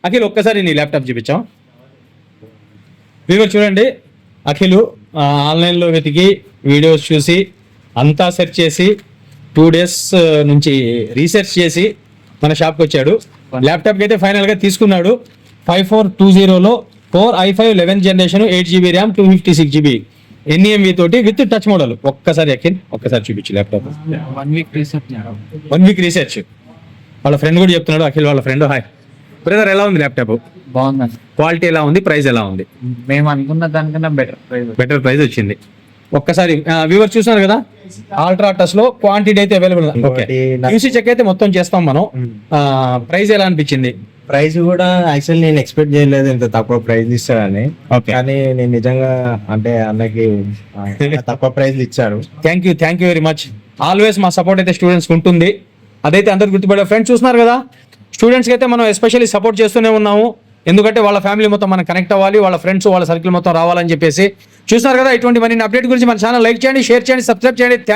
అఖిల్ ఒక్కసారి నీ ల్యాప్టాప్ చూపించాం. వీవర్ చూడండి, అఖిల్ ఆన్లైన్లో వెతికి వీడియోస్ చూసి అంతా సెర్చ్ చేసి 2 days నుంచి రీసెర్చ్ చేసి మన షాప్కి వచ్చాడు. ల్యాప్టాప్కి అయితే ఫైనల్గా తీసుకున్నాడు. 5420లో 4 i5 11th generation 8GB RAM 256GB NVMe తోటి విత్ టచ్ మోడల్. ఒక్కసారి అఖిల్ ఒక్కసారి చూపించు ల్యాప్టాప్. 1 week research. వాళ్ళ ఫ్రెండ్ కూడా చెప్తున్నాడు, అఖిల్ వాళ్ళ ఫ్రెండ్. హాయ్ బ్రదర్, ఎలా ఉంది ల్యాప్టాప్? బాగుందండి. క్వాలిటీ ఎలా ఉంది, ప్రైస్ ఎలా ఉంది? మేము అనుకున్న దానికన్నా బెటర్ ప్రైస్ వచ్చింది. ఒక్కసారి వ్యూవర్ చూస్తున్నారు కదా, అల్ట్రా టచ్ లో క్వాంటిటీ అయితే అవైలబుల్. ఓకే, యూసీ చెక్ అయితే మొత్తం చేస్తాం మనం. ప్రైస్ ఎలా అనిపించింది? ప్రైస్ కూడా యాక్చువల్లీ నేను ఎక్స్పెక్ట్ చేయలేదు ఇంత తక్కువ ప్రైస్ ఇస్తారని. కానీ నేను నిజంగా అంటే అన్నకి తక్కువ ప్రైస్ ఇచ్చారు. Thank you very much. Always మా సపోర్ట్ అయితే స్టూడెంట్స్ ఉంటుంది, అదైతే అందరు గుర్తుపడే. ఫ్రెండ్స్ చూస్తున్నారు కదా, స్టూడెంట్స్కి అయితే మనం ఎస్పెషల్లీ సపోర్ట్ చేస్తూనే ఉన్నాము. ఎందుకంటే వాళ్ళ ఫ్యామిలీ మొత్తం మనం కనెక్ట్ అవ్వాలి, వాళ్ళ ఫ్రెండ్స్ వాళ్ళ సర్కిల్ మొత్తం రావాలని చెప్పేసి. చూస్తున్నారు కదా, ఇటువంటి మరిన్ని అప్డేట్ గురించి మన ఛానల్ లైక్ చేయండి, షేర్ చేయండి, సబ్స్క్రైబ్ చేయండి.